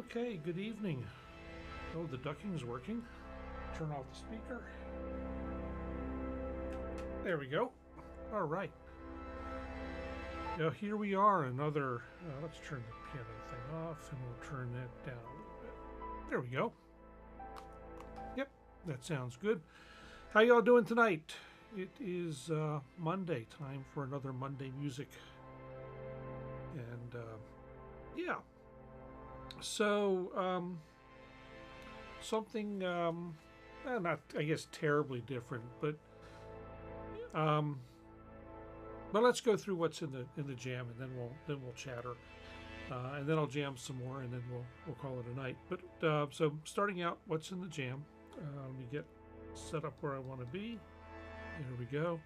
Okay, good evening. Oh, the ducking's working. Turn off the speaker. There we go. All right. Now here we are, another, let's turn the piano thing off and we'll turn that down a little bit. There we go. Yep, that sounds good. How y'all doing tonight? It is Monday, time for another Monday music. And yeah. So, something, not, I guess, terribly different, but let's go through what's in the jam, and then we'll chatter, and then I'll jam some more, and then we'll call it a night. But so starting out, what's in the jam? Let me get set up where I want to be. There we go.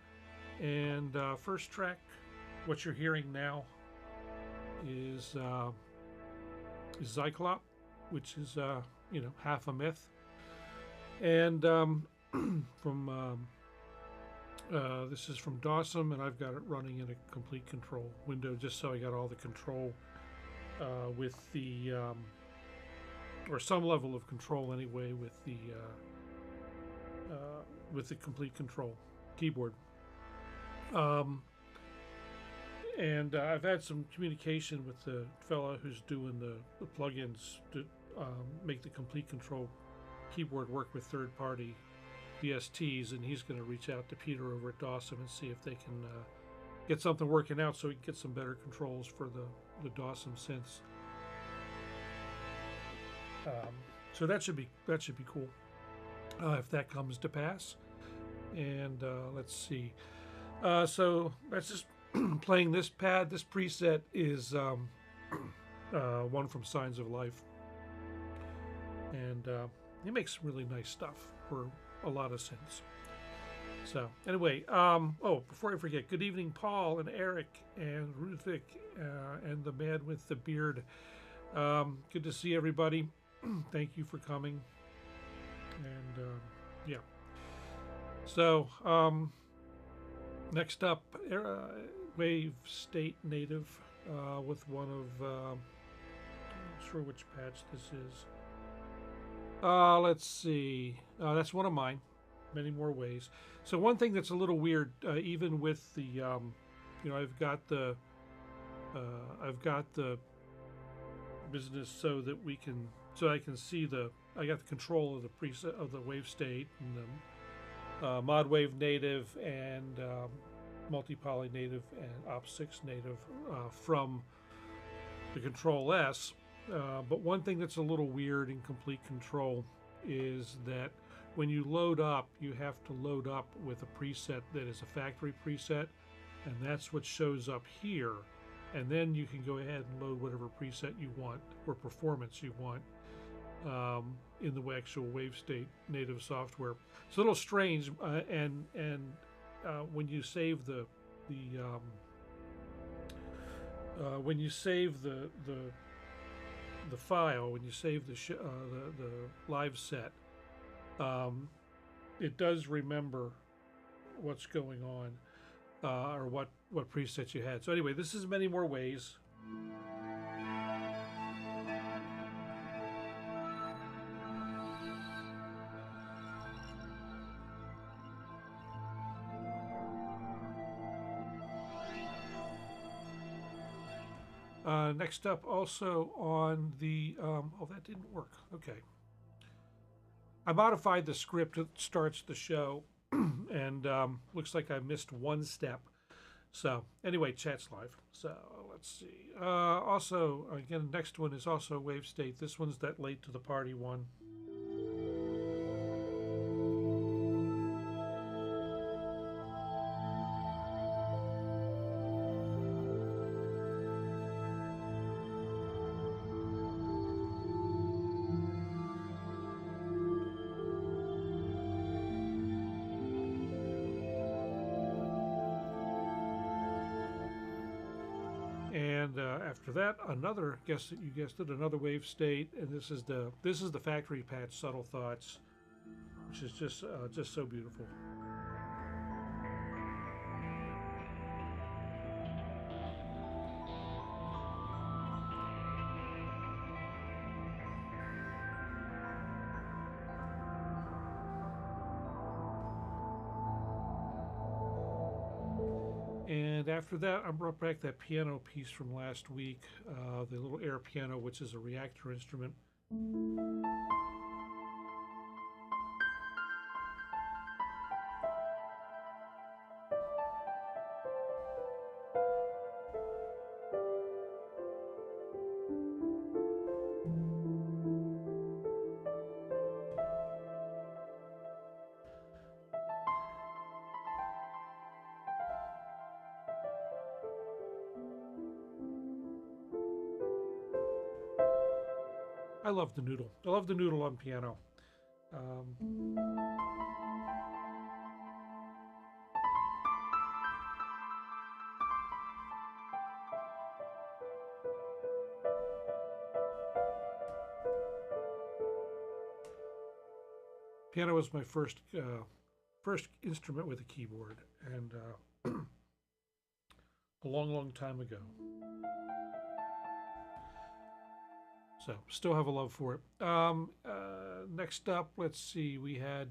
And first track, what you're hearing now, is Zyklop, which is half a myth, and from this is from Dawson, and I've got it running in a Komplete Kontrol window, just so I got all the control with the or some level of control anyway with the Komplete Kontrol keyboard. And I've had some communication with the fellow who's doing the plugins to make the Komplete Kontrol keyboard work with third-party VSTs, and he's going to reach out to Peter over at Dawson and see if they can get something working out so we can get some better controls for the Dawson synths. So that should be cool if that comes to pass. And let's see. So that's just playing this pad. This preset is one from Signs of Life, and he makes really nice stuff for a lot of synths. So anyway, before I forget, good evening, Paul and Eric and Rufik and the man with the beard. Good to see everybody. Thank you for coming. And yeah. So next up, Wavestate Native with one of I'm not sure which patch this is. Let's see. That's one of mine. Many more ways. So one thing that's a little weird, even with the, I've got the business so that I can see I got the control of the preset of the Wavestate and the Modwave native and multi-poly native and Op6 native from the Control S. But one thing that's a little weird in Komplete Kontrol is that when you load up, you have to load up with a preset that is a factory preset, and that's what shows up here. And then you can go ahead and load whatever preset you want or performance you want in the actual Wavestate native software. It's a little strange, and when you save the file, when you save the live set, it does remember what's going on or what presets you had. So anyway, this is many more ways. Next up, also on the that didn't work. Okay, I modified the script that starts the show, and looks like I missed one step. So anyway, chat's live. So let's see. Also, again, next one is also Wavestate. This one's that late to the party one. And after that, another, you guessed it, another Wavestate, and this is the factory patch, Subtle Thoughts, which is just so beautiful. And after that, I brought back that piano piece from last week, the little air piano, which is a Reaktor instrument. I love the noodle. I love the noodle on piano. Piano was my first instrument with a keyboard, and a long, long time ago. So, still have a love for it. Next up, let's see, we had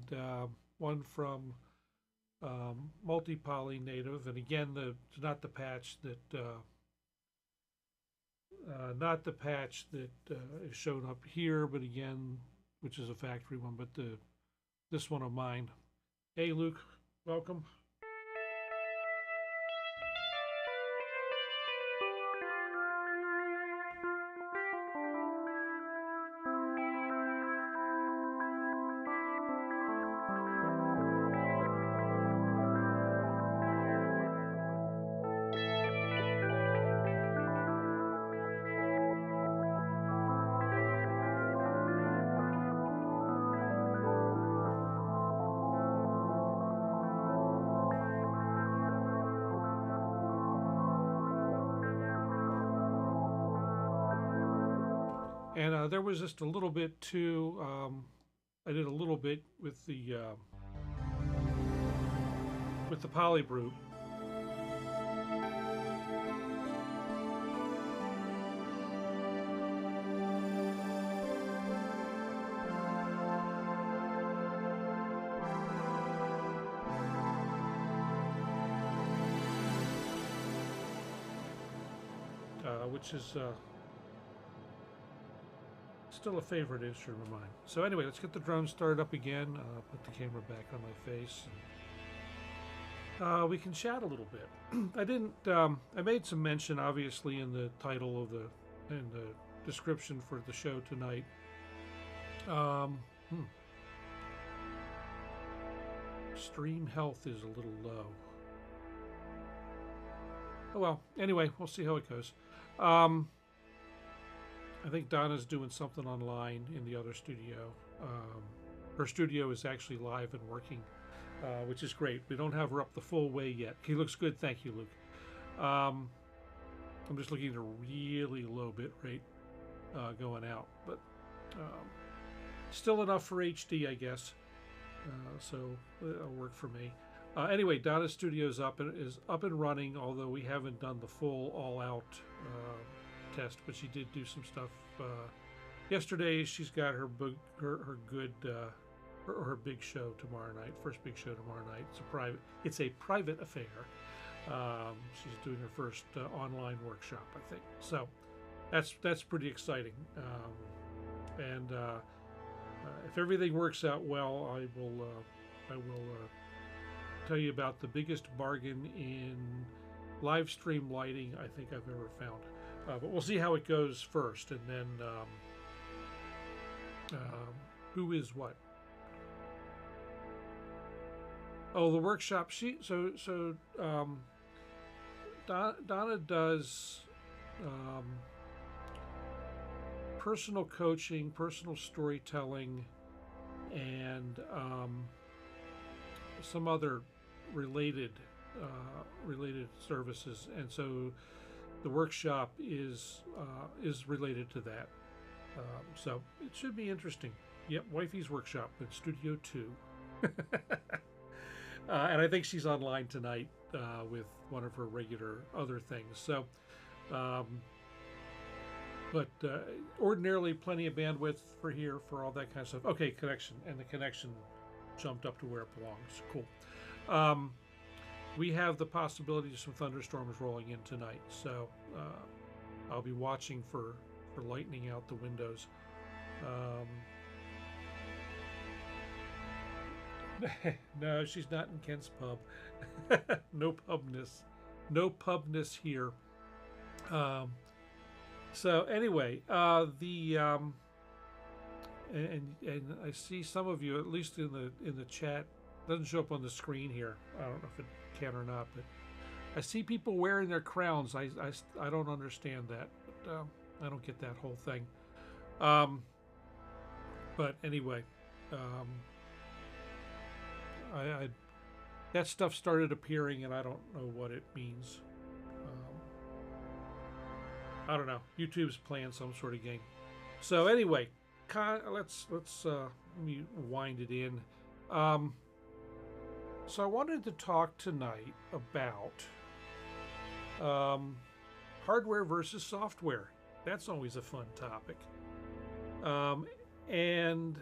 one from Multi-Poly Native, and again, not the patch that is shown up here, but again, which is a factory one, but this one of mine. Hey, Luke, welcome. And there was just a little bit too. I did a little bit with the polybrute. Which is still a favorite instrument of mine. So anyway, let's get the drums started up again. Put the camera back on my face. And, we can chat a little bit. I made some mention, obviously, in the title of in the description for the show tonight. Stream health is a little low. Oh well, anyway, we'll see how it goes. I think Donna's doing something online in the other studio. Her studio is actually live and working, which is great. We don't have her up the full way yet. He looks good, thank you, Luke. I'm just looking at a really low bit rate going out, but still enough for HD, I guess. So it'll work for me. Anyway, Donna's studio is up and running, although we haven't done the full all-out test, but she did do some stuff yesterday. She's got her big show tomorrow night, first big show tomorrow night. It's a private affair. She's doing her first online workshop, I think. So that's pretty exciting. And if everything works out well, I will tell you about the biggest bargain in live stream lighting I think I've ever found. But we'll see how it goes first, and then who is what. Oh, the workshop. Donna does personal coaching, personal storytelling, and some other related services, and so the workshop is related to that. So it should be interesting. Yep, Wifey's Workshop in Studio 2. And I think she's online tonight with one of her regular other things. So, but ordinarily plenty of bandwidth for here for all that kind of stuff. Okay, connection, and the connection jumped up to where it belongs. Cool. we have the possibility of some thunderstorms rolling in tonight, so I'll be watching for lightning out the windows. No, she's not in Kent's pub. No pubness. No pubness here. So anyway, and I see some of you, at least in the chat, doesn't show up on the screen here. I don't know if it can or not, but I see people wearing their crowns. I don't understand that, but I don't get that whole thing. But anyway, I that stuff started appearing, and I don't know what it means. I don't know. YouTube's playing some sort of game. So anyway, let's let me wind it in. So I wanted to talk tonight about hardware versus software. That's always a fun topic. And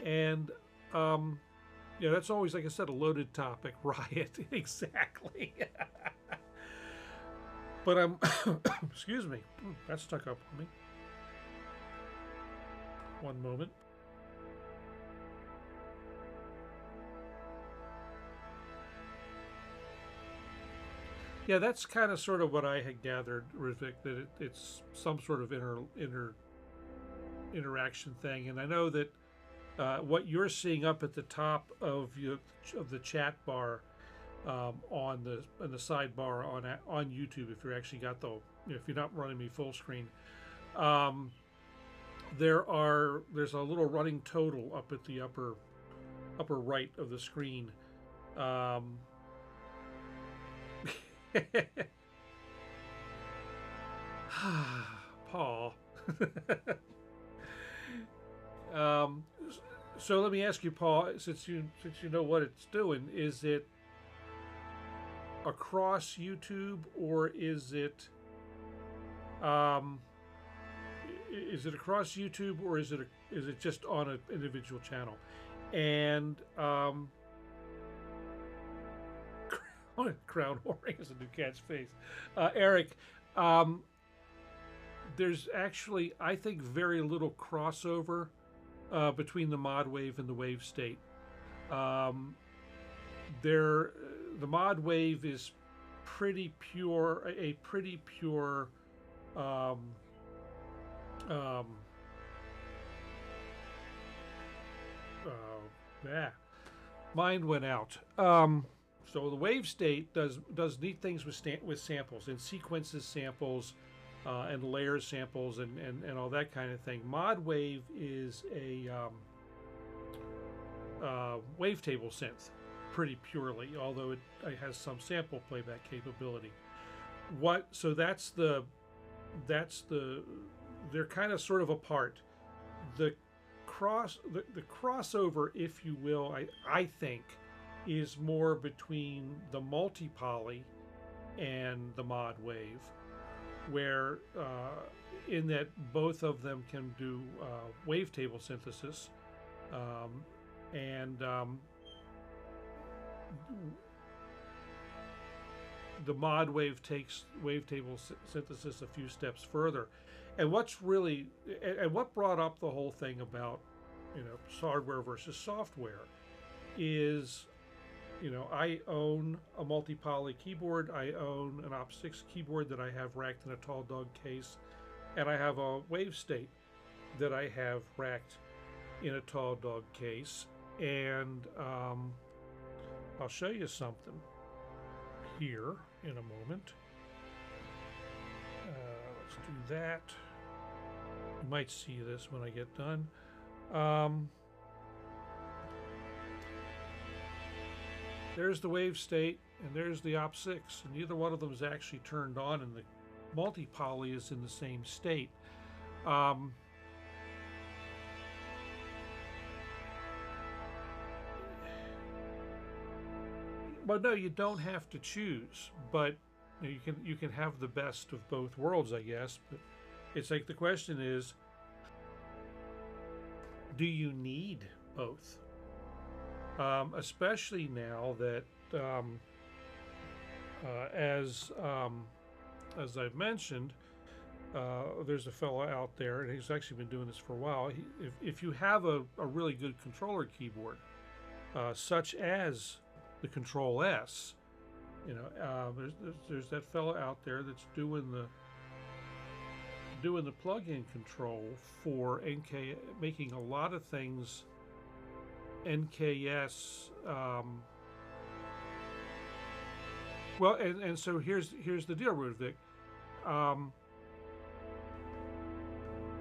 and yeah, that's always, like I said, a loaded topic. Riot, exactly. But I'm, excuse me, that stuck up on me. One moment. Yeah, that's kind of sort of what I had gathered, Rivik, that it's some sort of interaction thing. And I know that what you're seeing up at the top of the chat bar on the sidebar on YouTube, if you're actually got if you're not running me full screen, there's a little running total up at the upper right of the screen. Paul. So let me ask you, Paul, since you know what it's doing, is it across YouTube, or is it across YouTube, or is it just on an individual channel? And crown whoring is a new cat's face. Eric, there's actually, I think, very little crossover between the Modwave and the Wavestate. The Modwave is pretty pure, a pretty pure mind went out. So the Wavestate does neat things with samples and sequences samples and layers samples and all that kind of thing. Modwave is a wavetable synth, pretty purely, although it has some sample playback capability. So that's the they're kind of sort of apart. The crossover, if you will, I think, is more between the multi-poly and the Modwave, where in that both of them can do wavetable synthesis, and the Modwave takes wavetable synthesis a few steps further. And what brought up the whole thing about, hardware versus software is, I own a multi-poly keyboard. I own an Op6 keyboard that I have racked in a tall dog case, and I have a Wavestate that I have racked in a tall dog case. And I'll show you something here in a moment. Let's do that. You might see this when I get done. There's the Wavestate, and there's the Op6, and neither one of them is actually turned on, and the multi-poly is in the same state. But no, you don't have to choose. But you can have the best of both worlds, I guess. But it's like the question is, do you need both? especially now that as I've mentioned, there's a fellow out there, and he's actually been doing this for a while. If you have a really good controller keyboard, such as the Control S, you know, there's that fellow out there that's doing the plug-in control for NK, making a lot of things NKS. Well, and so here's the deal, Rudvik.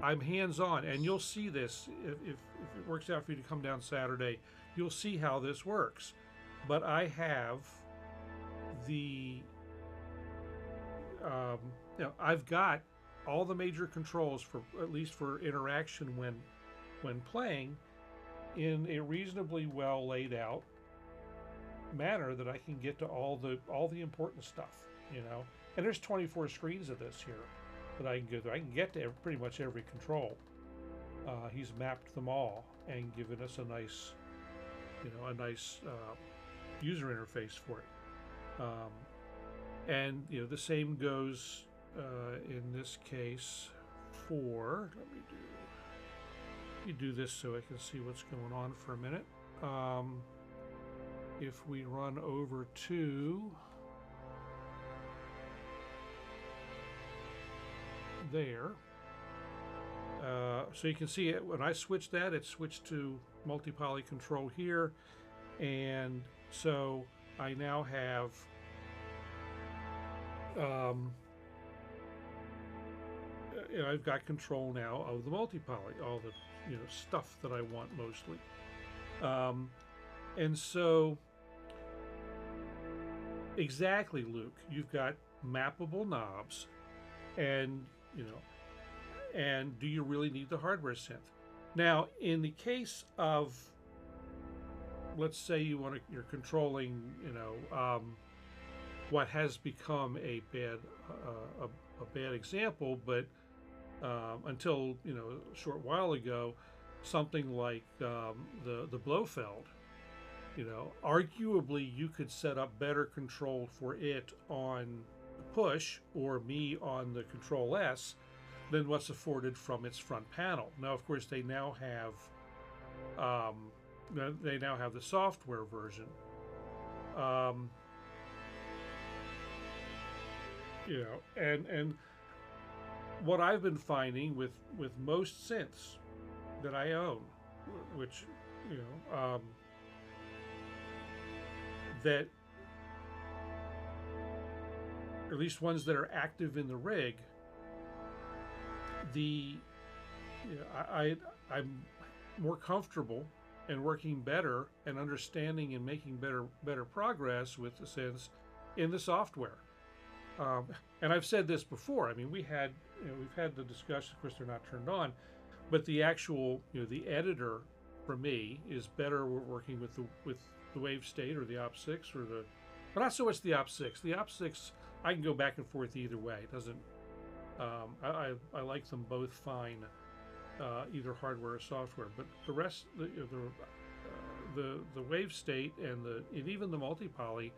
I'm hands-on, and you'll see this if it works out for you to come down Saturday. You'll see how this works. But I have the, you know, I've got all the major controls for, at least for interaction when playing, in a reasonably well laid out manner that I can get to all the important stuff, you know. And there's 24 screens of this here that I can go through. I can get to pretty much every control. He's mapped them all and given us a nice, you know, user interface for it. And you know, the same goes in this case for, let me do this so I can see what's going on for a minute. If we run over to there, so you can see it when I switched that, it switched to multi-poly control here, and so I now have you know, I've got control now of the multi-poly, all the, you know, stuff that I want mostly, and so exactly, Luke, you've got mappable knobs, and you know, and do you really need the hardware synth? Now, in the case of, let's say you're controlling, you know, what has become a bad example, but until, you know, a short while ago, something like the Blofeld, you know, arguably you could set up better control for it on push or me on the Control S than what's afforded from its front panel. Now, of course, they now have the software version. You know, and what I've been finding with most synths that I own, which, you know, that, or at least ones that are active in the rig, you know, I'm more comfortable and working better and understanding and making better progress with the synths in the software. And I've said this before. I mean, we've had the discussion. Of course, they're not turned on, but the actual, you know, the editor for me is better. We're working with the Wavestate or the OP6 or the, but not so much the OP6. The OP6, I can go back and forth either way. It doesn't. I like them both fine, either hardware or software. But the rest, the Wavestate and even the multi-poly,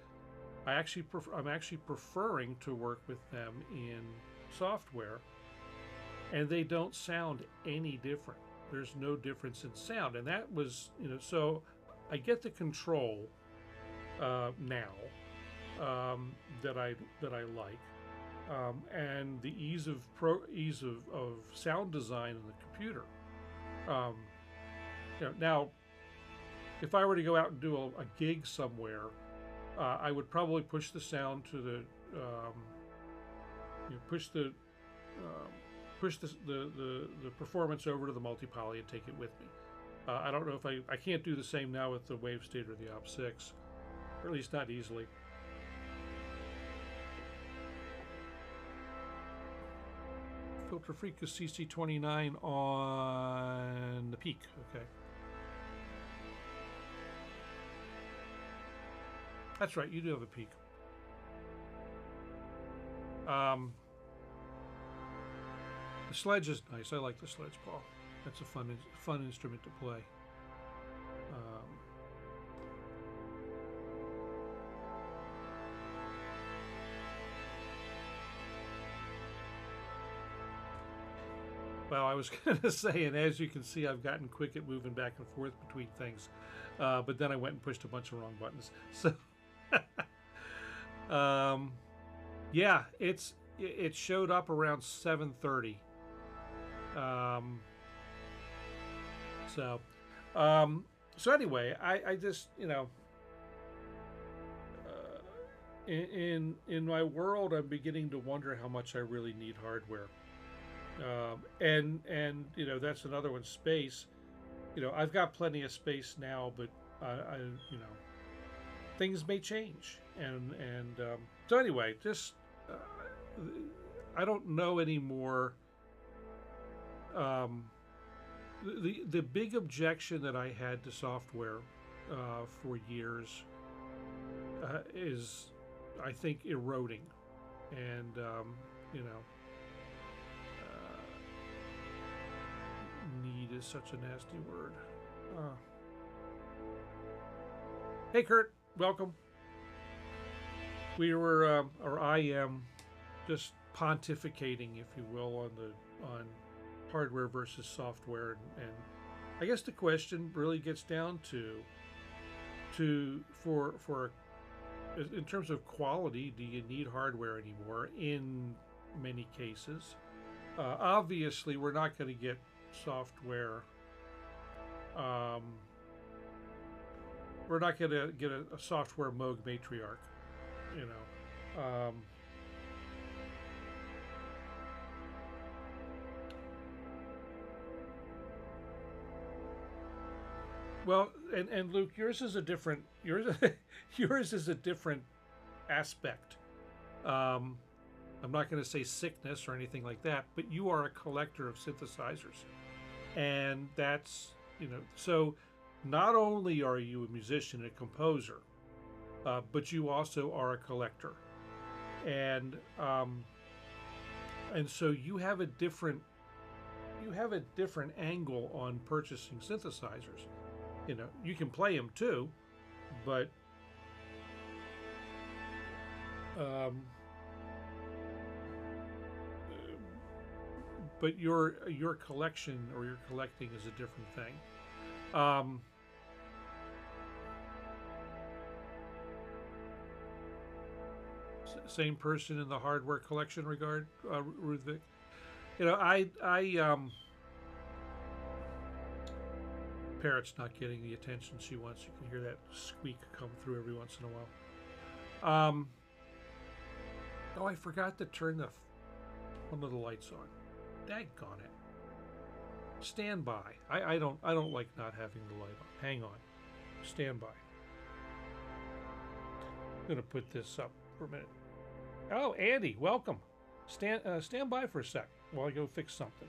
I'm actually preferring to work with them in software, and they don't sound any different. There's no difference in sound, and that was, you know, so I get the control now that I like, and the ease of sound design in the computer. You know, now, if I were to go out and do a gig somewhere, I would probably push the sound to the, you know, push the performance over to the multi-poly and take it with me. I don't know if I can't do the same now with the Wavestate or the OP6, or at least not easily. Filter Freak is CC29 on the peak. Okay. That's right, you do have a peak. The sledge is nice. I like the sledge, Paul. That's a fun instrument to play. Well, I was going to say, and as you can see, I've gotten quick at moving back and forth between things, but then I went and pushed a bunch of wrong buttons. So, yeah, it showed up around 7:30. So, so anyway, I just, you know, in my world, I'm beginning to wonder how much I really need hardware. And you know, that's another one. Space. You know, I've got plenty of space now, but I you know, things may change. And so anyway, just I don't know anymore. The big objection that I had to software for years is, I think, eroding, and you know, need is such a nasty word. Hey, Kurt, welcome. We were, or I am, just pontificating, if you will, on hardware versus software, and I guess the question really gets down to for in terms of quality, do you need hardware anymore? In many cases, obviously, we're not going to get software. We're not going to get a software Moog matriarch, you know. Well, and Luke, yours is a different yours is a different aspect. I'm not going to say sickness or anything like that, but you are a collector of synthesizers, and that's, you know, so not only are you a musician, a composer, but you also are a collector, and so you have a different angle on purchasing synthesizers. You know, you can play them too, but your collection or your collecting is a different thing. Same person in the hardware collection regard, Ruthvik. You know, I Parrot's not getting the attention she wants. You can hear that squeak come through every once in a while. Oh, I forgot to turn one of the lights on. Daggone it. Stand by. I don't like not having the light on. Hang on. Stand by. I'm gonna put this up for a minute. Oh, Andy, welcome. Stand by for a sec while I go fix something.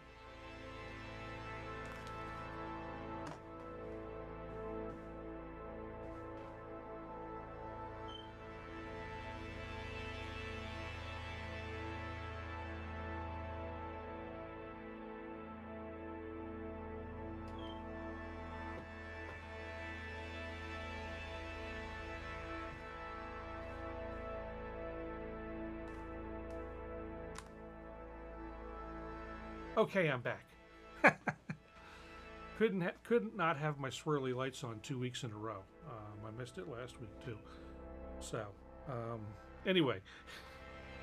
Okay, I'm back. Couldn't not have my swirly lights on 2 weeks in a row. I missed it last week too. So, anyway,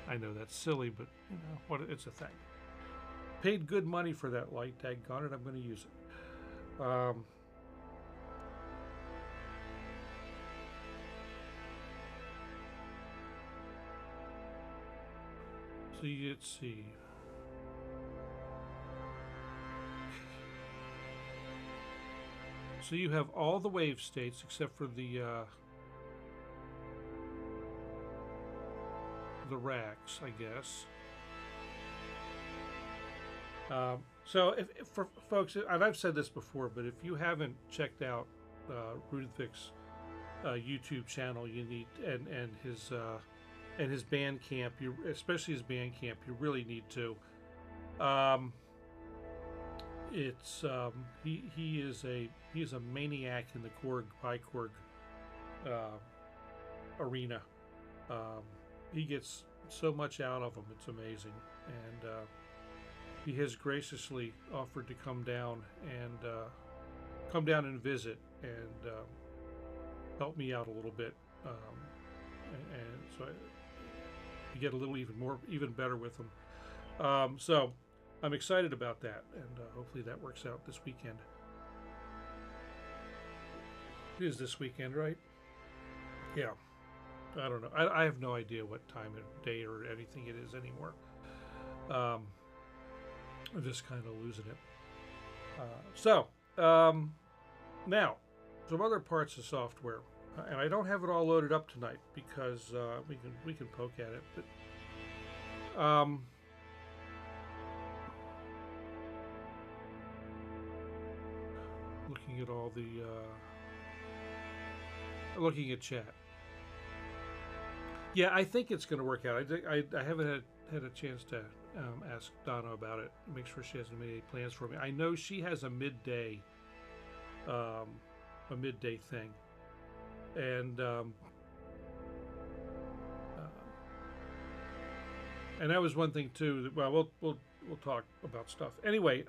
I know that's silly, but you know what? It's a thing. Paid good money for that light. Daggone it, I'm going to use it. So let's see. So you have all the wave states except for the racks, I guess. So if for folks, and I've said this before, but if you haven't checked out Rudvik's YouTube channel, you need and his Bandcamp, especially his Bandcamp, you really need to. It's he is a maniac in the Korg Bikorg arena. He gets so much out of them, it's amazing. And he has graciously offered to come down and visit and help me out a little bit, and so I get a little even better with him. So I'm excited about that, and hopefully that works out this weekend. It is this weekend, right? Yeah. I don't know. I have no idea what time of day or anything it is anymore. I'm just kind of losing it. Now, some other parts of software, and I don't have it all loaded up tonight because we can poke at it. But looking at all the looking at chat. Yeah, I think it's going to work out. I haven't had a chance to ask Donna about it. Make sure she hasn't made any plans for me. I know she has a midday thing, and that was one thing too. That, well, we'll talk about stuff anyway.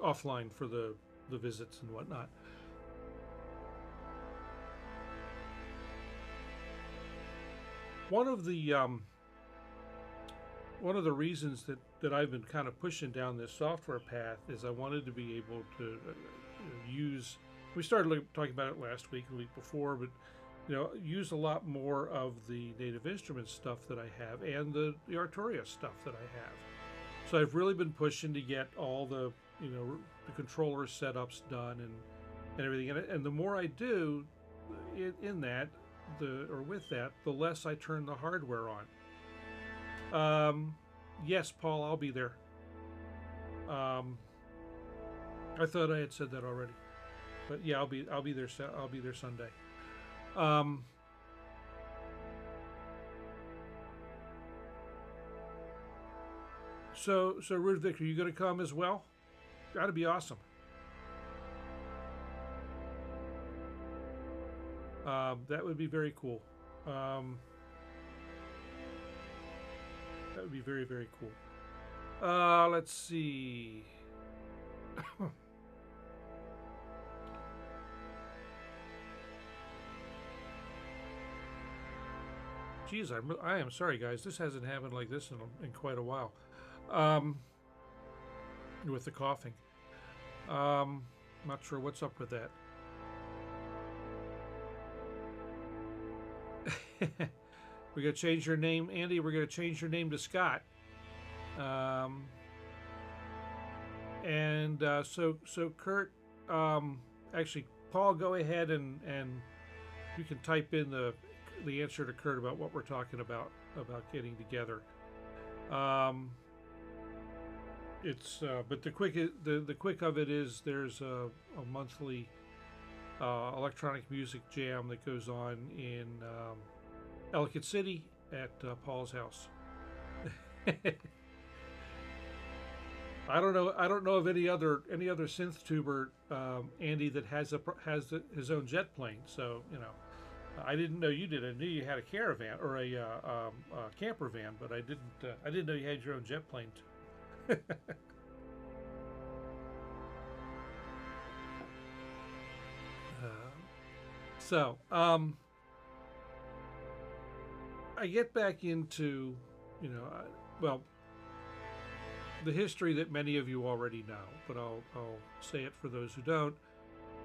Offline for the visits and whatnot. One of the reasons that I've been kind of pushing down this software path is I wanted to be able to use. We started talking about it last week, the week before, but use a lot more of the Native Instruments stuff that I have and the Arturia stuff that I have. So I've really been pushing to get all the the controller setups done and everything. And the more I do in that, with that, the less I turn the hardware on. Yes, Paul, I'll be there. I thought I had said that already, but yeah, I'll be there. I'll be there Sunday. So Ruth Vic, are you going to come as well? That'd be awesome. That would be very cool. That would be very, very cool. Let's see. Geez, I am sorry, guys. This hasn't happened like this in quite a while. With the coughing. Not sure what's up with that. We're going to change your name, Andy. We're going to change your name to Scott. So Kurt, actually, Paul, go ahead and you can type in the answer to Kurt about what we're talking about getting together. But the quick of it is there's a monthly electronic music jam that goes on in Ellicott City at Paul's house. I don't know of any other synth tuber, Andy, that has his own jet plane. So I didn't know you did. I knew you had a caravan or a camper van, but I didn't know you had your own jet plane too. I get back into, the history that many of you already know, but I'll say it for those who don't.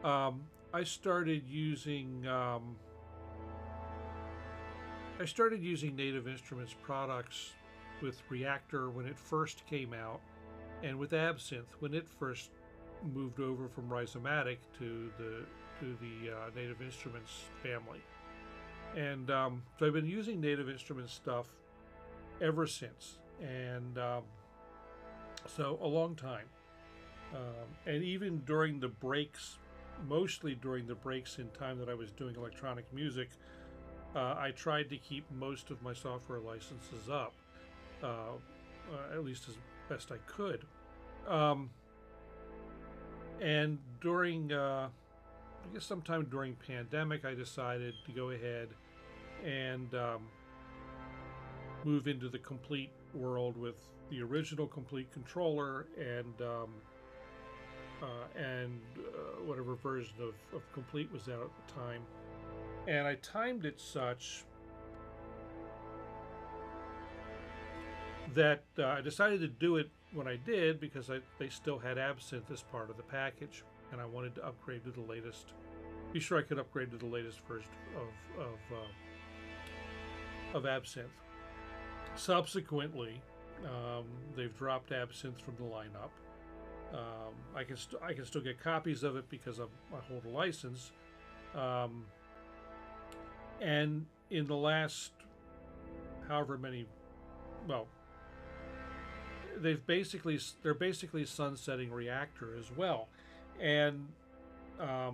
I started using Native Instruments products with Reaktor when it first came out, and with Absinthe when it first moved over from Rhizomatic to the Native Instruments family. And so I've been using Native Instruments stuff ever since, and so a long time. And even during the breaks, mostly during the breaks in time that I was doing electronic music, I tried to keep most of my software licenses up, at least as best I could. And during, I guess sometime during pandemic, I decided to go ahead and move into the Komplete world with the original Komplete controller and whatever version of Komplete was out at the time. And I timed it such that I decided to do it when I did because they still had Absinthe as part of the package, and I wanted to upgrade to the latest. Be sure I could upgrade to the latest version of Absinthe. Subsequently, they've dropped Absinthe from the lineup. I can still get copies of it because I hold a license. And in the last however many, well, they're basically sunsetting Reaktor as well, and the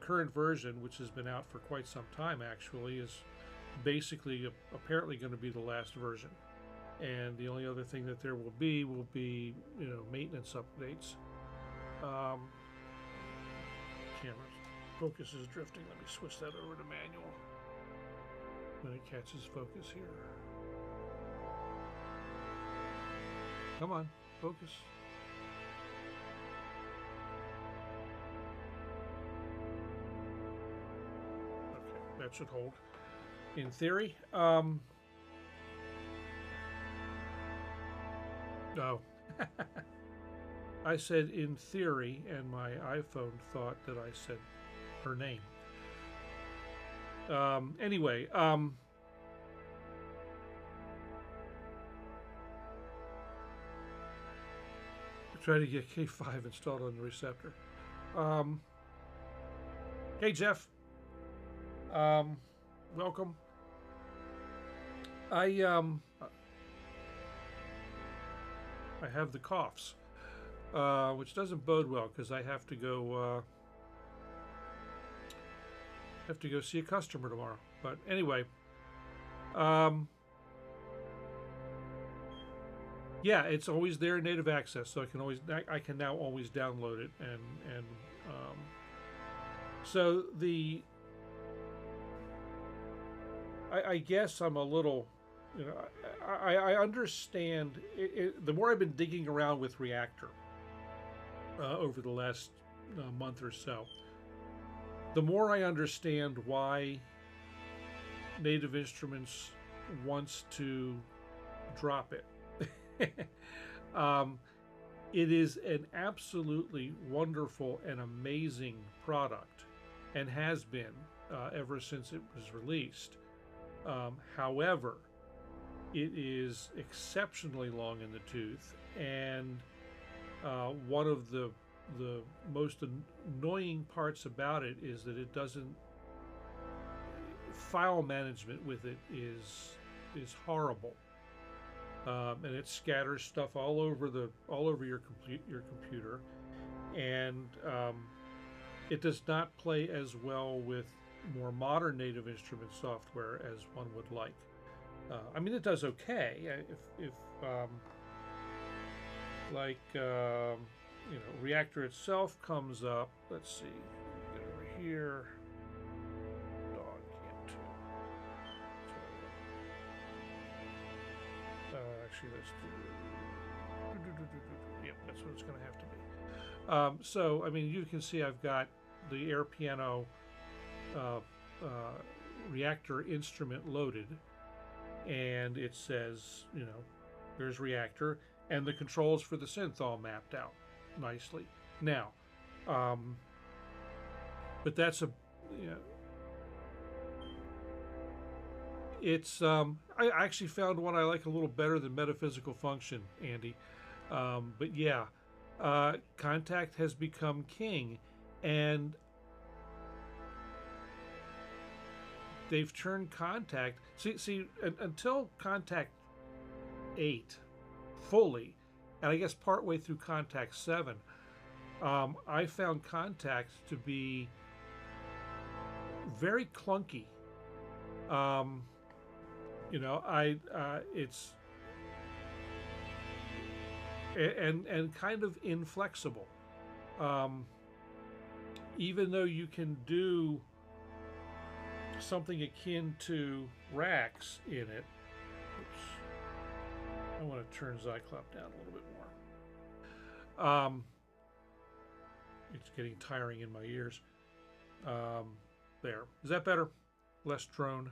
current version, which has been out for quite some time actually, is basically apparently going to be the last version, and the only other thing that there will be maintenance updates. Camera focus is drifting. Let me switch that over to manual when it catches focus here. Come on, focus. Okay, that should hold. In theory, oh. I said in theory, and my iPhone thought that I said her name. Anyway, try to get K5 installed on the receptor. Hey Jeff, welcome. I have the coughs, which doesn't bode well because I have to go see a customer tomorrow. But anyway, yeah, it's always there in native access, so I can now always download it, and so I guess I'm a little, I understand the more I've been digging around with Reaktor over the last month or so, the more I understand why Native Instruments wants to drop it. It is an absolutely wonderful and amazing product, and has been ever since it was released. However, it is exceptionally long in the tooth, and one of the most annoying parts about it is that it doesn't. File management with it is horrible. And it scatters stuff all over your computer, and it does not play as well with more modern Native Instrument software as one would like. I mean, it does okay. If Reaktor itself comes up. Let's see, get over here. Actually, let's do. Yep, that's what it's going to have to be. So, I mean, you can see I've got the air piano Reaktor instrument loaded, and it says, there's Reaktor, and the controls for the synth all mapped out nicely. Now, but that's it's I actually found one I like a little better than Metaphysical Function, Andy. But yeah, Contact has become king, and they've turned Contact. See, until Contact 8 fully, and I guess partway through Contact 7, I found Contact to be very clunky. It's and kind of inflexible. Even though you can do something akin to racks in it. Oops. I want to turn Zyklop down a little bit more. It's getting tiring in my ears. There. Is that better? Less drone.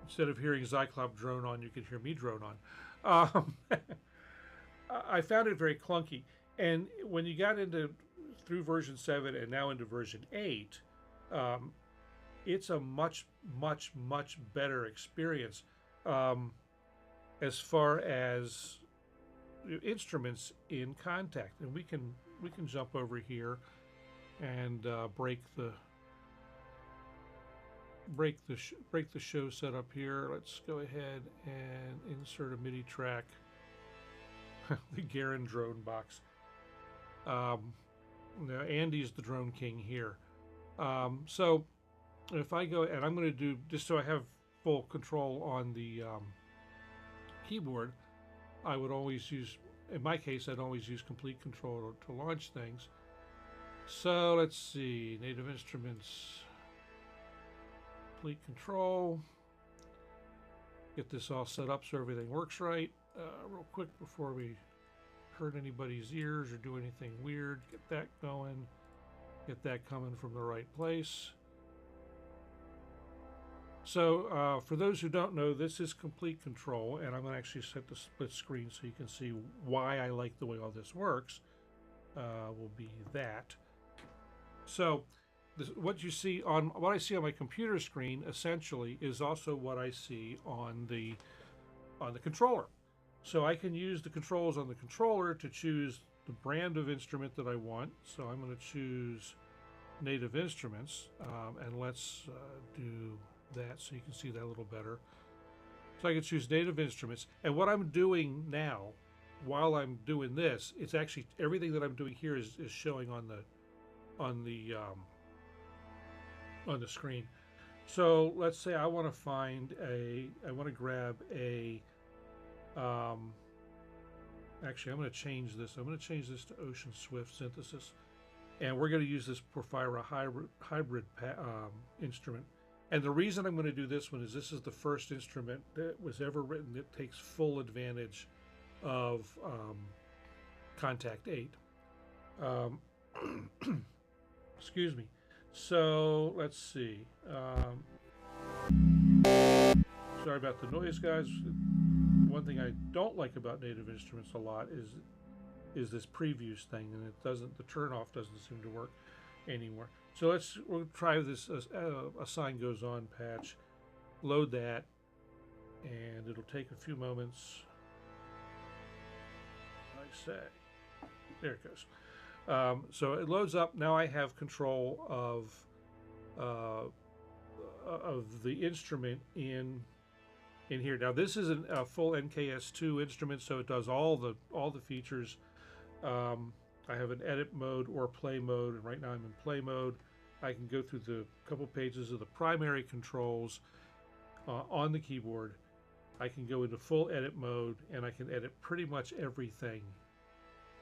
Instead of hearing Zyklop drone on, you can hear me drone on. I found it very clunky. And when you got through version 7 and now into version 8, it's a much, much, much better experience as far as instruments in Kontakt. And we can jump over here and break the show setup here. Let's go ahead and insert a MIDI track. The Garen drone box. Now Andy's the drone king here. So if I go, and I'm going to do, just so I have full control on the keyboard, I would always use, in my case, I'd always use Komplete Kontrol to launch things. So let's see, Native Instruments, Komplete Kontrol. Get this all set up so everything works right. Real quick before we hurt anybody's ears or do anything weird, get that going, get that coming from the right place. So for those who don't know, this is Komplete Kontrol, and I'm going to actually set the split screen so you can see why I like the way all this works. Will be that. So what you see on, what I see on my computer screen essentially is also what I see on the controller. So I can use the controls on the controller to choose the brand of instrument that I want. So I'm going to choose Native Instruments, and let's do that so you can see that a little better. So I can choose Native Instruments, and what I'm doing now, while I'm doing this, it's actually everything that I'm doing here is showing on the screen. So let's say I want to find I want to grab a. Actually, I'm going to change this. I'm going to change this to Ocean Swift synthesis, and we're going to use this Porphyra hybrid instrument. And the reason I'm going to do this one is this is the first instrument that was ever written that takes full advantage of Kontakt 8. Excuse me. So let's see. Sorry about the noise, guys. One thing I don't like about Native Instruments a lot is this previews thing, and it doesn't. The turn-off doesn't seem to work anymore. So we'll try this assign goes on patch. Load that, and it'll take a few moments. I say, there it goes. So it loads up. Now I have control of the instrument in here. Now this is a full NKS2 instrument, so it does all the features. I have an edit mode or play mode, and right now I'm in play mode. I can go through the couple pages of the primary controls on the keyboard. I can go into full edit mode, and I can edit pretty much everything.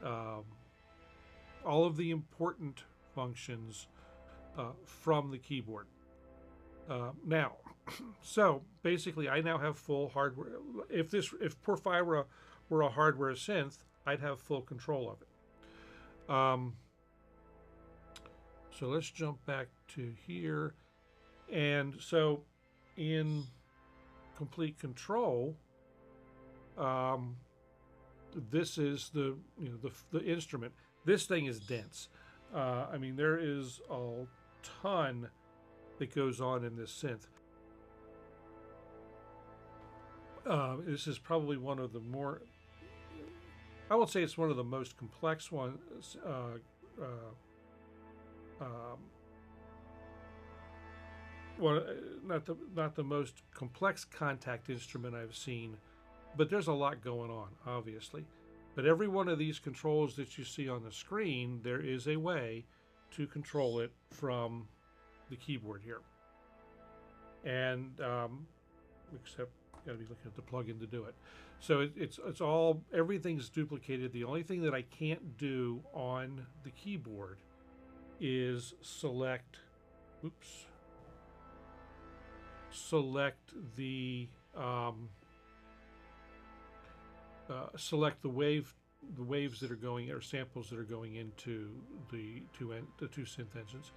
All of the important functions from the keyboard. Now, so basically, I now have full hardware. If Porphyra were a hardware synth, I'd have full control of it. So let's jump back to here, and so in Komplete Kontrol, this is the instrument. This thing is dense. I mean, there is a ton that goes on in this synth. This is probably one of the more, I won't say it's one of the most complex ones, not the most complex Kontakt instrument I've seen, but there's a lot going on, obviously. But every one of these controls that you see on the screen, there is a way to control it from the keyboard here. And except got to be looking at the plugin to do it. So it's all, everything's duplicated. The only thing that I can't do on the keyboard is select oops, select the select the waves that are going, or samples that are going into the two synth engines.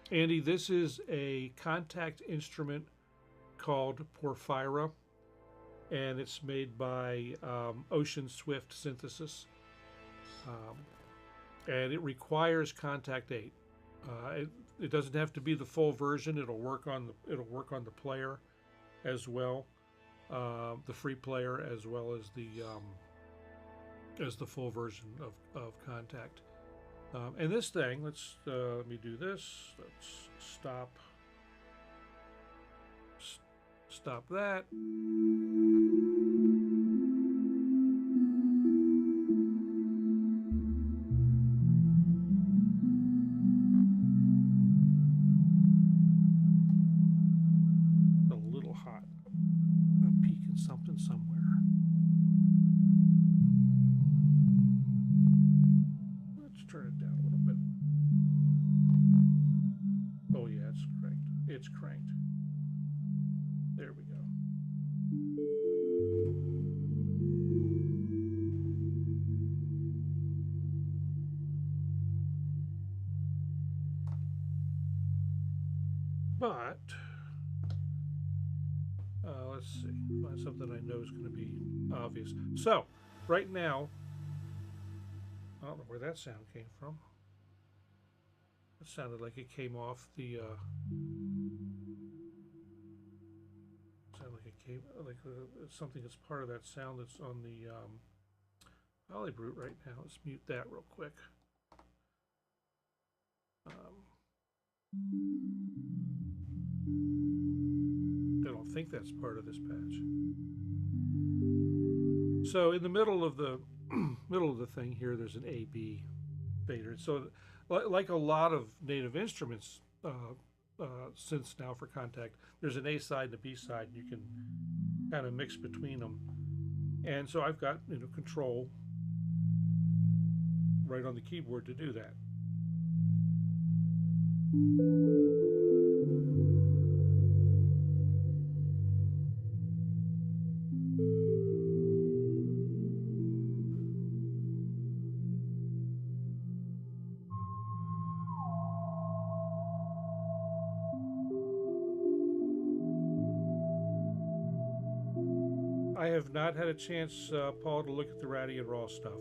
Andy, this is a contact instrument called Porphyra, and it's made by Ocean Swift Synthesis, and it requires Contact 8. It doesn't have to be the full version. It'll work on the player as well, the free player, as well as the full version of Contact. And this thing, let me do this. Let's stop that. A little hot. I'm peeking something somewhere. Let's turn it down a little bit. Oh yeah, it's cranked. It's cranked. There we go. But let's see. Find something I know is going to be obvious. So right now, I don't know where that sound came from. It sounded like it came off the. Sounded like it came like something that's part of that sound that's on the Polybrute right now. Let's mute that real quick. I don't think that's part of this patch. So in the middle of the thing here, there's an A/B fader. So like a lot of Native Instruments synths now for Contact, there's an A side and a B side. You can kind of mix between them. And so I've got control right on the keyboard to do that. I have not had a chance, Paul, to look at the Ratty and Raw stuff.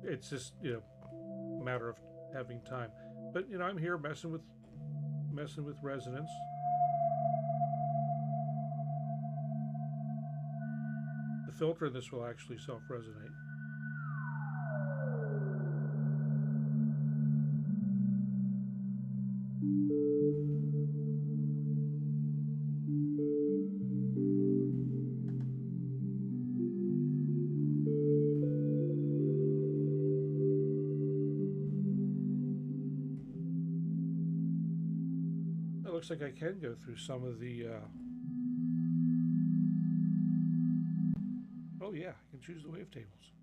It's just a matter of having time. But I'm here messing with resonance. The filter in this will actually self-resonate. Looks like I can go through some of the oh yeah, I can choose the wavetables.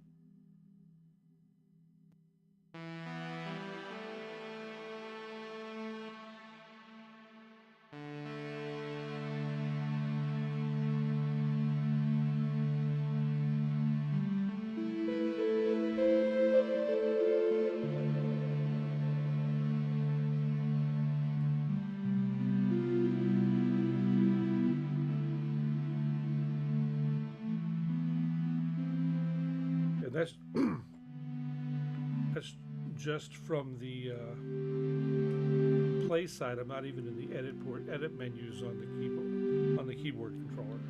That's just from the play side. I'm not even in the edit menus on the keyboard controller.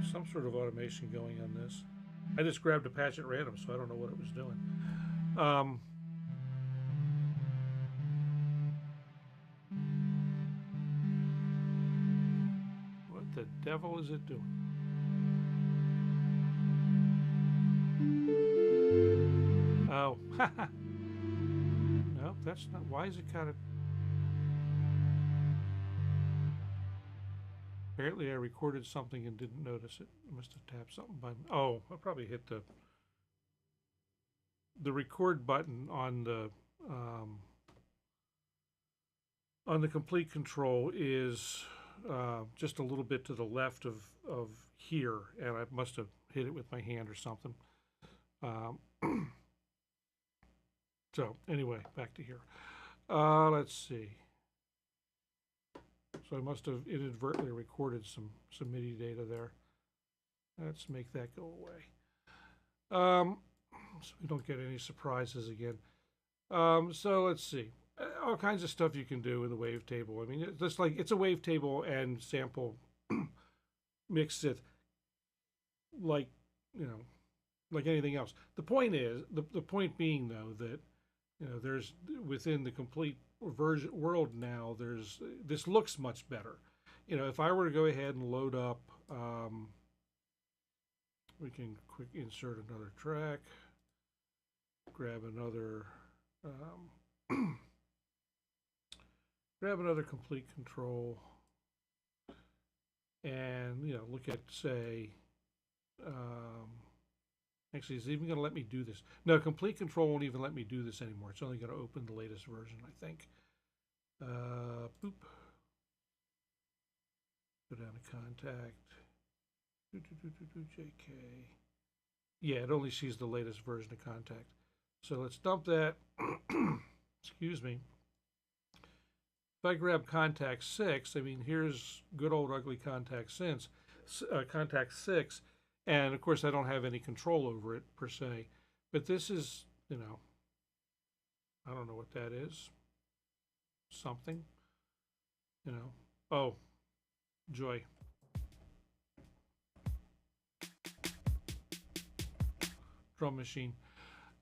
Some sort of automation going on this. I just grabbed a patch at random, so I don't know what it was doing. What the devil is it doing? No, that's not. Why is it kind of? Apparently, I recorded something and didn't notice it. I must have tapped something by. Oh, I probably hit the record button on the Komplete Kontrol is just a little bit to the left of here, and I must have hit it with my hand or something. So anyway, back to here. Let's see. So I must have inadvertently recorded some MIDI data there. Let's make that go away. So we don't get any surprises again. So let's see. All kinds of stuff you can do in the wavetable. I mean, it's just like it's a wavetable and sample mixed it like, you know, like anything else. The point is, the point being though that, you know, there's within the complete version world now, this looks much better. You know, if I were to go ahead and load up, we can quick insert another track, grab another Komplete Kontrol, and, you know, look at, say, actually, it's even going to let me do this. No, Komplete Kontrol won't even let me do this anymore. It's only going to open the latest version, I think. Boop. Go down to contact. JK. Yeah, it only sees the latest version of contact. So let's dump that. Excuse me. If I grab Contact 6, I mean, here's good old ugly Contact 6, and of course I don't have any control over it per se, but this is, you know, I don't know what that is. Something, you know. Oh, joy. Drum machine.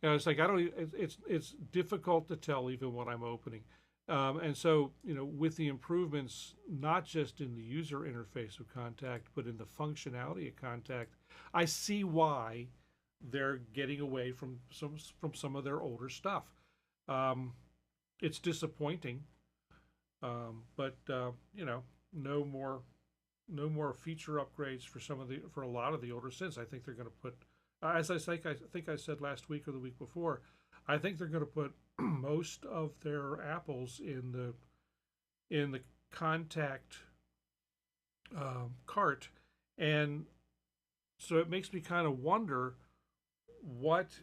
You know, it's like I don't. It's difficult to tell even when I'm opening. And so, you know, with the improvements, not just in the user interface of Contact, but in the functionality of Contact, I see why they're getting away from some of their older stuff. It's disappointing, but you know, no more feature upgrades for a lot of the older synths. I think they're going to put, as I think I said last week or the week before, I think they're going to put most of their apples in the Contact cart, and so it makes me kind of wonder what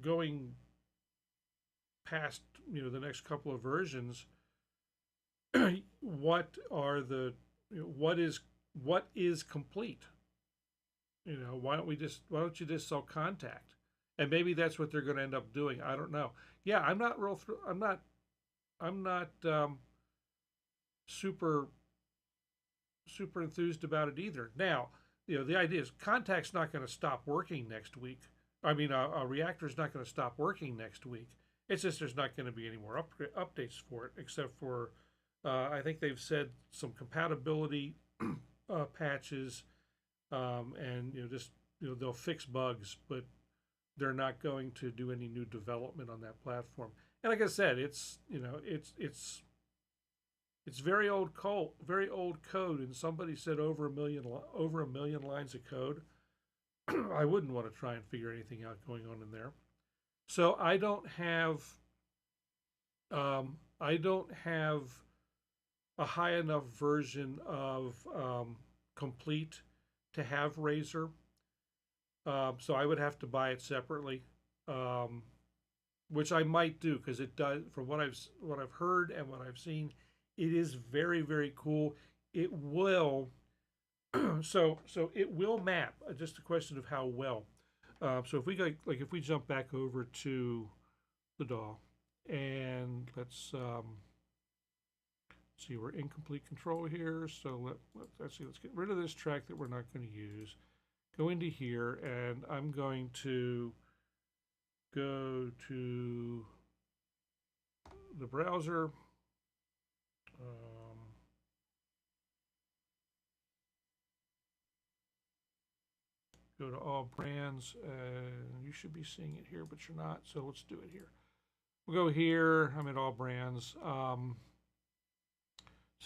going past, you know, the next couple of versions, what is complete? You know, why don't you just sell Contact? And maybe that's what they're going to end up doing. I don't know. Yeah, I'm not super enthused about it either. Now, you know, the idea is Contact's not going to stop working next week. I mean, a Reaktor's not going to stop working next week. It's just there's not going to be any more updates for it, except for I think they've said some compatibility patches, and, you know, just, you know, they'll fix bugs, but they're not going to do any new development on that platform. And like I said, it's, you know, it's very old code, and somebody said over a million lines of code. I wouldn't want to try and figure anything out going on in there. So I don't have a high enough version of Komplete to have Razor. So I would have to buy it separately, which I might do, because it does, from what I've heard and what I've seen, it is very, very cool. It will, so it will map. Just a question of how well. So if we go, like, if we jump back over to the DAW, and let's see, we're in Komplete Kontrol here. So let's get rid of this track that we're not going to use. Go into here, and I'm going to go to the browser. go to all brands. You should be seeing it here, but you're not, so let's do it here. We'll go here. I'm at all brands. Let's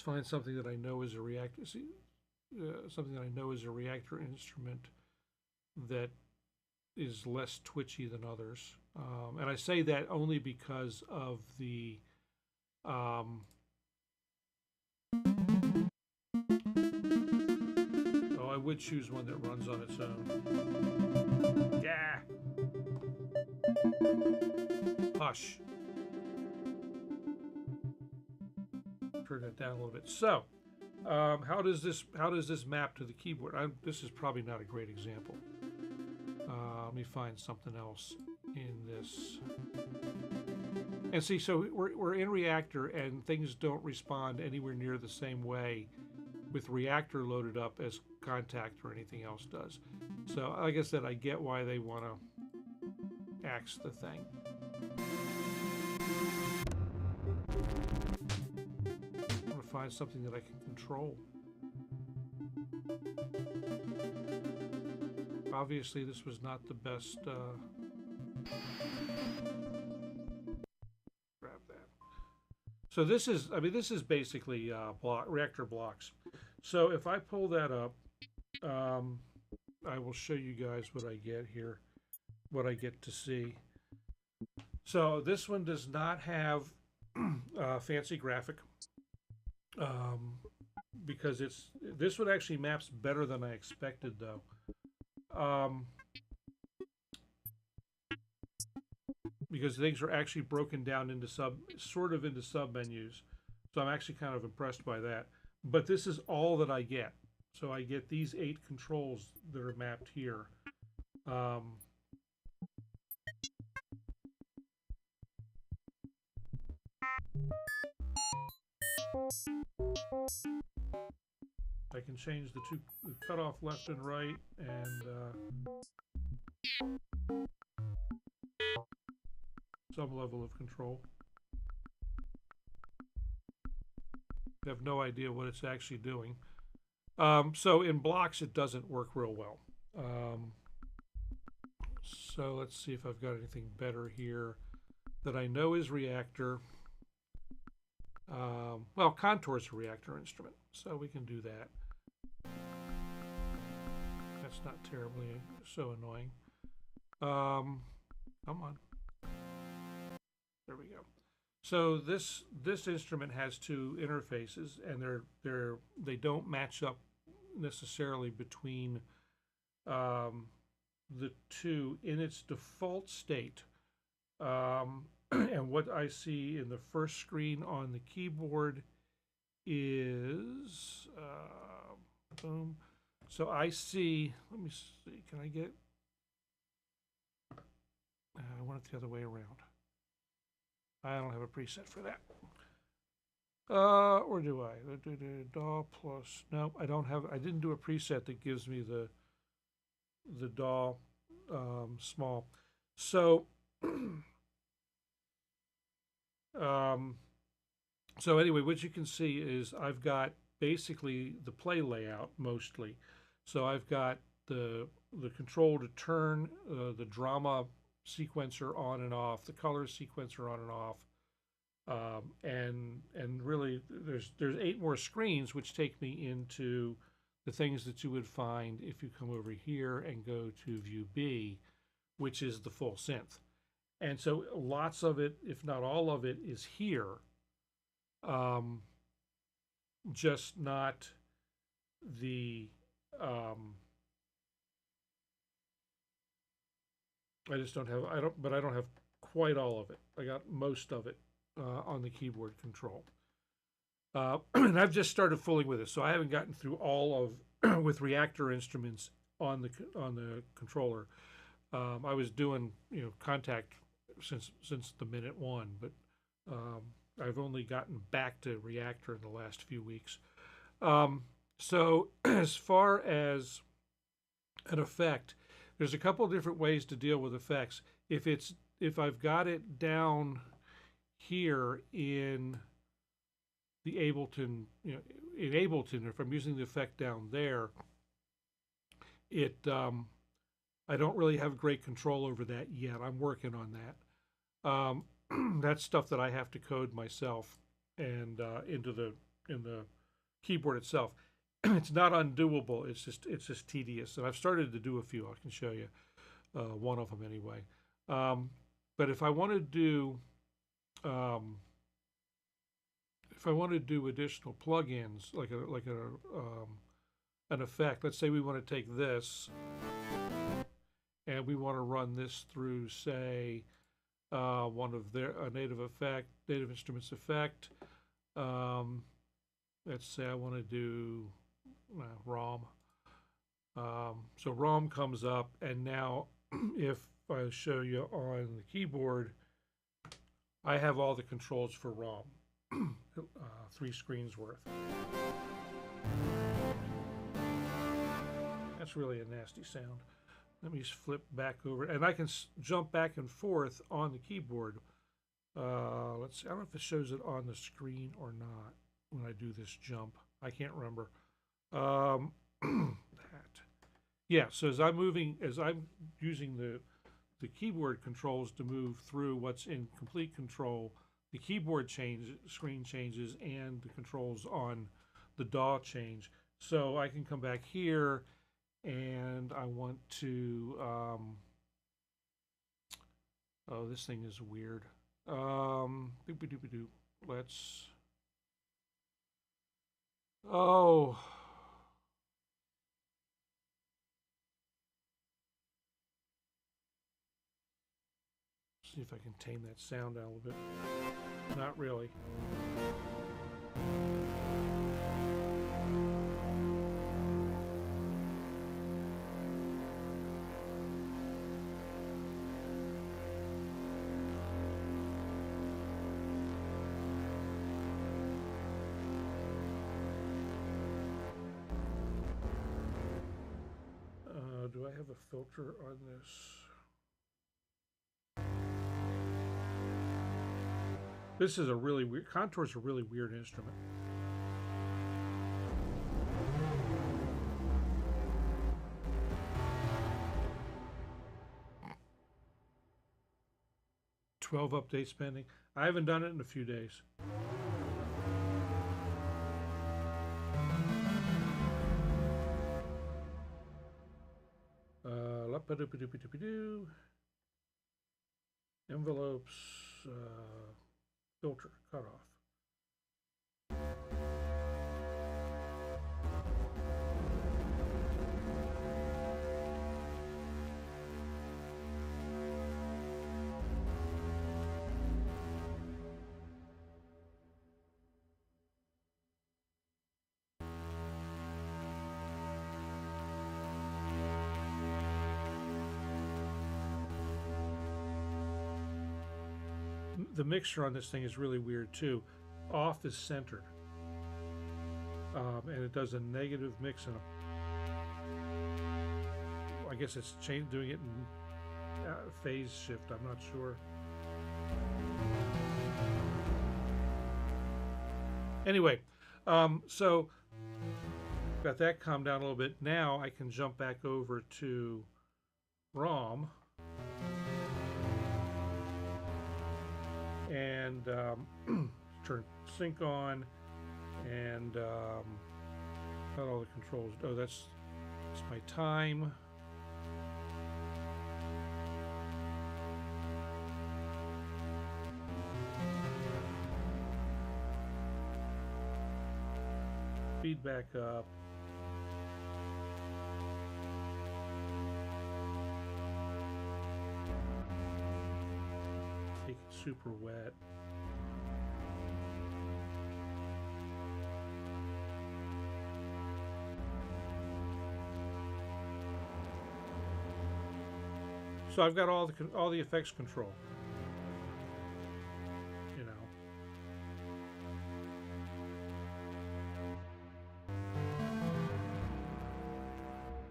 find something that I know is a Reaktor. Something that I know is a Reaktor instrument that is less twitchy than others. And I say that only because of the oh, I would choose one that runs on its own. Yeah. Hush. Turn that down a little bit. So, how does this map to the keyboard? This is probably not a great example. Let me find something else in this. And see, so we're in Reaktor, and things don't respond anywhere near the same way with Reaktor loaded up as Kontakt or anything else does. So, like I said, I get why they want to axe the thing. I want to find something that I can control. Obviously, this was not the best. Grab that. So this is, I mean, this is basically Reaktor blocks. So if I pull that up, I will show you guys what I get here, what I get to see. So this one does not have fancy graphic because this one actually maps better than I expected, though. Because things are actually broken down into sort of into sub menus, so I'm actually kind of impressed by that. But this is all that I get. So I get these 8 controls that are mapped here. I can change the cutoff left and right, and some level of control. I have no idea what it's actually doing. So in blocks, it doesn't work real well. So let's see if I've got anything better here that I know is Reaktor. Well, Contour's a Reaktor instrument, so we can do that. That's not terribly so annoying. Come on. There we go. So this instrument has 2 interfaces, and they don't match up necessarily between the 2 in its default state. And what I see in the first screen on the keyboard is boom. So I see. Let me see. Can I get? I want it the other way around. I don't have a preset for that. Or do I? DAW plus. No, I don't have. I didn't do a preset that gives me the DAW small. So. So anyway, what you can see is I've got basically the play layout mostly. So I've got the control to turn the drama sequencer on and off, the color sequencer on and off, and really there's 8 more screens which take me into the things that you would find if you come over here and go to view B, which is the full synth. And so lots of it, if not all of it, is here, just not the, I just don't have, but I don't have quite all of it. I got most of it on the keyboard control. And I've just started fooling with it, so I haven't gotten through all of, with Reaktor instruments on the controller. I was doing, Kontakt since the minute 1, but I've only gotten back to Reaktor in the last few weeks. So as far as an effect, there's a couple of different ways to deal with effects. If I've got it down here in the Ableton, in Ableton, if I'm using the effect down there, it I don't really have great control over that yet. I'm working on that. That's stuff that I have to code myself and in the keyboard itself. It's not undoable. It's just tedious. And I've started to do a few. I can show you one of them anyway. But if I want to do additional plugins like an effect, let's say we want to take this and we want to run this through, say, one of their Native Instruments effect. Let's say I want to do ROM. So ROM comes up, and now if I show you on the keyboard, I have all the controls for ROM, 3 screens worth. That's really a nasty sound. Let me flip back over, and I can jump back and forth on the keyboard. Let's see, I don't know if it shows it on the screen or not when I do this jump. I can't remember. Yeah, so as I'm using the keyboard controls to move through what's in Komplete Kontrol, the keyboard screen changes, and the controls on the DAW change. So I can come back here, and I want to, oh, this thing is weird. Let's, oh, see if I can tame that sound down a little bit. Not really. Do I have a filter on this? This is a really weird, Contour's a really weird instrument. $12 updates pending. I haven't done it in a few days. Envelopes, filter, cutoff. The mixture on this thing is really weird too. Off is centered, and it does a negative mix and I guess it's doing it in phase shift. I'm not sure. Anyway, so got that calmed down a little bit. Now I can jump back over to ROM. And turn sync on, and got all the controls. Oh, that's my time. Feedback up. Super wet. So I've got all the effects control. You know.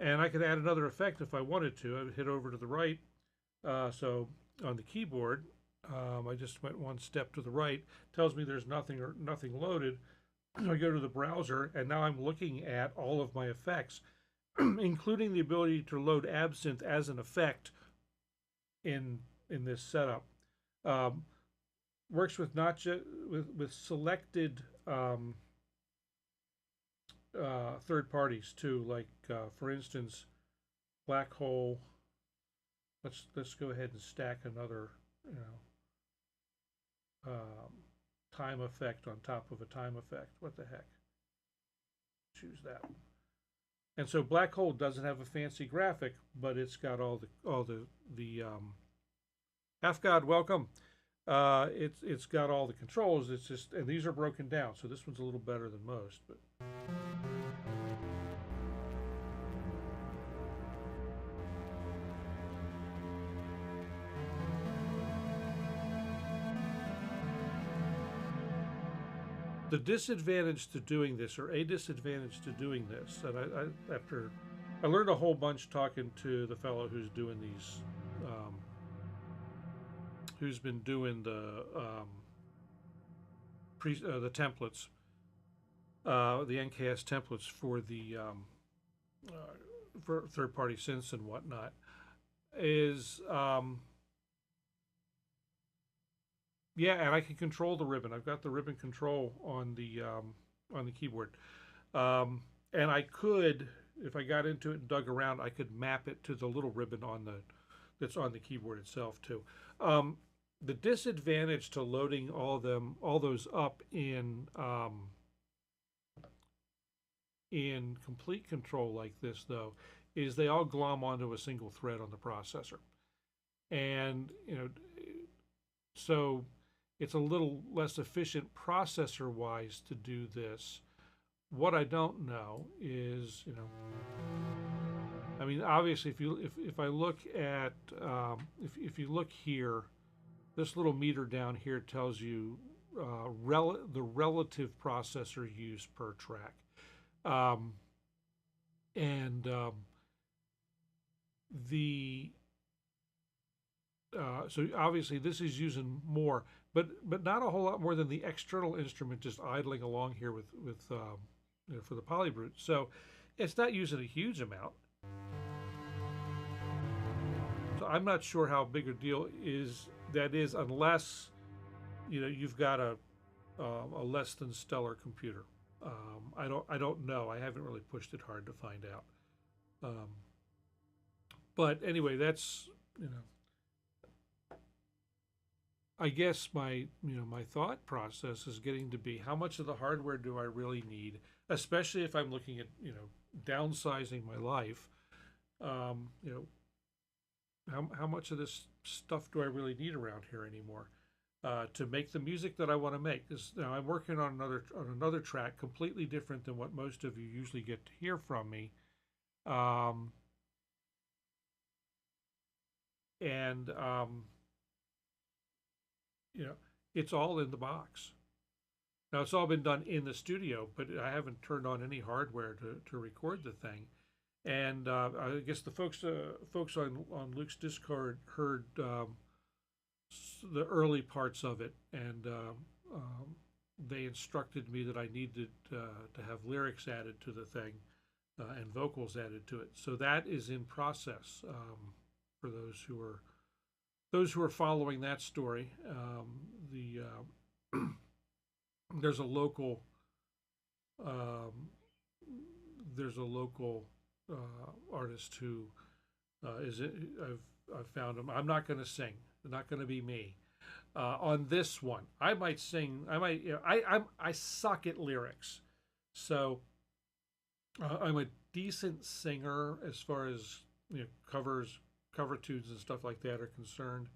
And I could add another effect if I wanted to. I would hit over to the right. So on the keyboard, I just went one step to the right. Tells me there's nothing loaded. So I go to the browser, and now I'm looking at all of my effects. including the ability to load Absinthe as an effect in this setup. Um, Works with not just with selected third parties too, like for instance, Black Hole. Let's go ahead and stack another, time effect on top of a time effect. What the heck? Choose that. And so Black Hole doesn't have a fancy graphic, but it's got all the Half God, welcome. It's got all the controls. It's just, and these are broken down, so this one's a little better than most. But the disadvantage to doing this, or a disadvantage to doing this, and I learned a whole bunch talking to the fellow who's doing these, who's been doing the the templates, the NKS templates for the for third-party synths and whatnot, is yeah, and I can control the ribbon. I've got the ribbon control on the keyboard, and I could, if I got into it and dug around, I could map it to the little ribbon that's on the keyboard itself too. The disadvantage to loading all those up in Komplete Kontrol like this, though, is they all glom onto a single thread on the processor, and so it's a little less efficient processor-wise to do this. What I don't know is, I mean, obviously, if I look at if you look here, this little meter down here tells you the relative processor use per track, and so obviously this is using more, but not a whole lot more than the external instrument just idling along here with for the polybrute. So it's not using a huge amount. So I'm not sure how big a deal that is, unless you've got a less than stellar computer. I don't know. I haven't really pushed it hard to find out. But anyway, that's I guess my thought process is getting to be, how much of the hardware do I really need, especially if I'm looking at downsizing my life. How much of this stuff do I really need around here anymore to make the music that I want to make? Because now I'm working on another track completely different than what most of you usually get to hear from me, and it's all in the box. Now, it's all been done in the studio, but I haven't turned on any hardware to record the thing. And I guess the folks on Luke's Discord heard the early parts of it, and they instructed me that I needed to have lyrics added to the thing and vocals added to it. So that is in process for those who are following that story. There's a local artist who I've found him. I'm not going to sing. It's not going to be me on this one. I might sing. I suck at lyrics, so I'm a decent singer as far as cover tunes and stuff like that are concerned.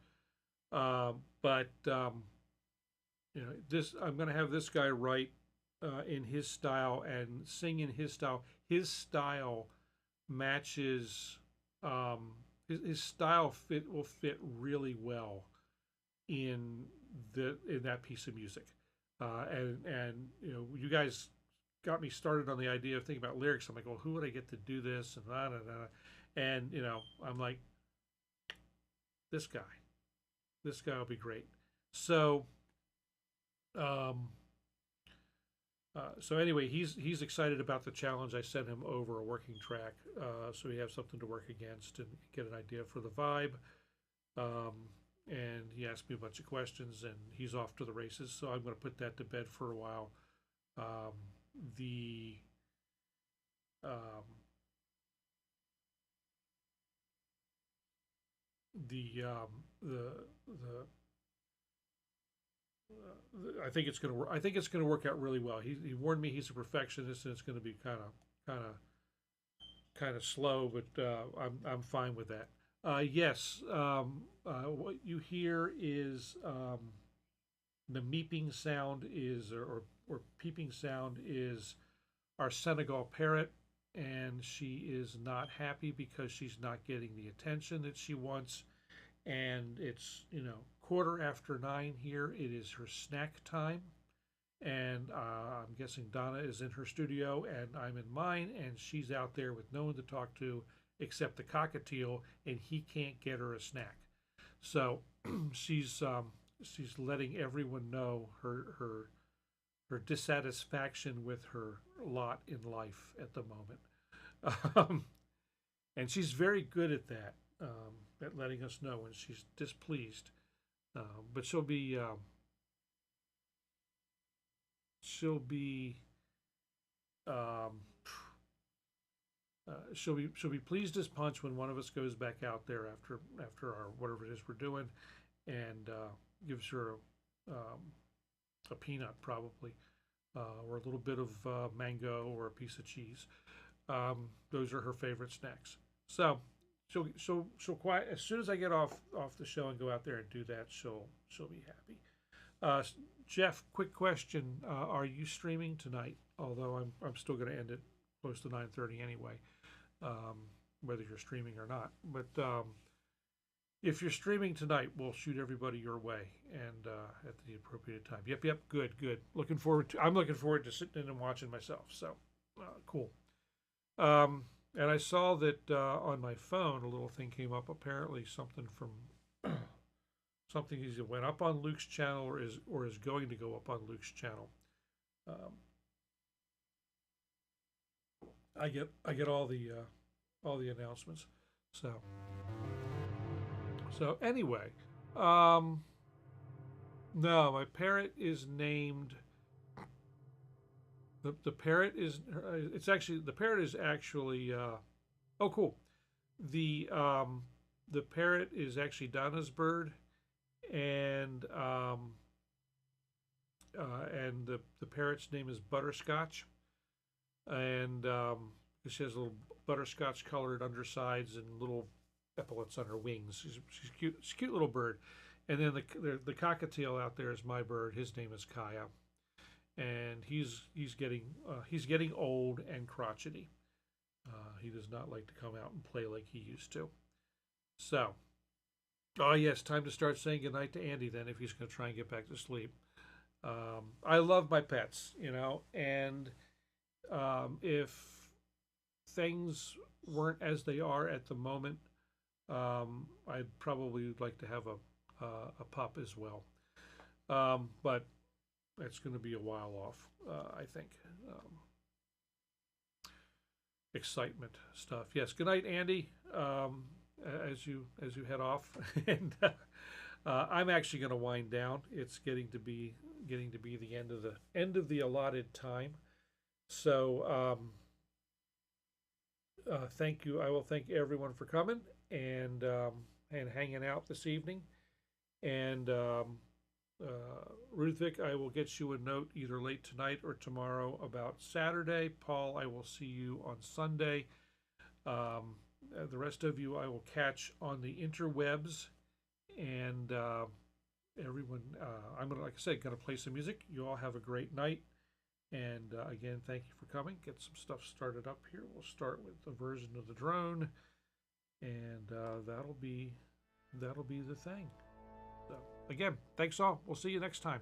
But this, I'm going to have this guy write in his style and sing in his style. His style matches his style will fit really well in that piece of music. And you guys got me started on the idea of thinking about lyrics. I'm like, well, who would I get to do this? And blah, blah, blah. And I'm like, this guy will be great. So So anyway, he's excited about the challenge. I sent him over a working track, so he has something to work against and get an idea for the vibe. Um, and he asked me a bunch of questions, and he's off to the races. So I'm going to put that to bed for a while. Um, the um, the I think it's going to work. I think it's going to work out really well. He warned me he's a perfectionist, and it's going to be kind of slow, but I'm fine with that. Yes, what you hear is the meeping sound is or peeping sound is our Senegal parrot, and she is not happy because she's not getting the attention that she wants. And it's 9:15 here. It is her snack time, and I'm guessing Donna is in her studio and I'm in mine, and she's out there with no one to talk to except the cockatiel, and he can't get her a snack. So she's letting everyone know her dissatisfaction with her lot in life at the moment, and she's very good at that, at letting us know when she's displeased. But she'll be um, she'll be pleased as punch when one of us goes back out there after our whatever it is we're doing, and gives her a peanut probably, or a little bit of mango or a piece of cheese. Those are her favorite snacks. So she'll quiet as soon as I get off the show and go out there and do that. She'll be happy. Jeff, quick question: are you streaming tonight? Although I'm still going to end it close to 9:30 anyway, whether you're streaming or not. But if you're streaming tonight, we'll shoot everybody your way and at the appropriate time. Yep, good. I'm looking forward to sitting in and watching myself. So cool. And I saw that on my phone, a little thing came up. Apparently, something from something either went up on Luke's channel or is going to go up on Luke's channel. I get all the announcements. So anyway, no, my parrot is named. The parrot is the parrot is actually oh cool. The parrot is actually Donna's bird, and the parrot's name is Butterscotch, and she has little butterscotch colored undersides and little epaulets on her wings. She's cute. She's a cute little bird. And then the cockatiel out there is my bird. His name is Kaya, and he's getting old and crotchety. He does not like to come out and play like he used to. So, oh yes, time to start saying goodnight to Andy then if he's going to try and get back to sleep. I love my pets, and if things weren't as they are at the moment, I'd probably like to have a pup as well. But it's going to be a while off, I think. Excitement stuff. Yes. Good night, Andy. As you head off, and I'm actually going to wind down. It's getting to be the end of the allotted time. So thank you. I will thank everyone for coming and hanging out this evening. And Ruthvik, I will get you a note either late tonight or tomorrow about Saturday. Paul, I will see you on Sunday. The rest of you I will catch on the interwebs, and everyone, I'm gonna, like I said, gonna play some music. You all have a great night, and again, thank you for coming. Get some stuff started up here. We'll start with the version of the drone, and that'll be the thing. So again, thanks all. We'll see you next time.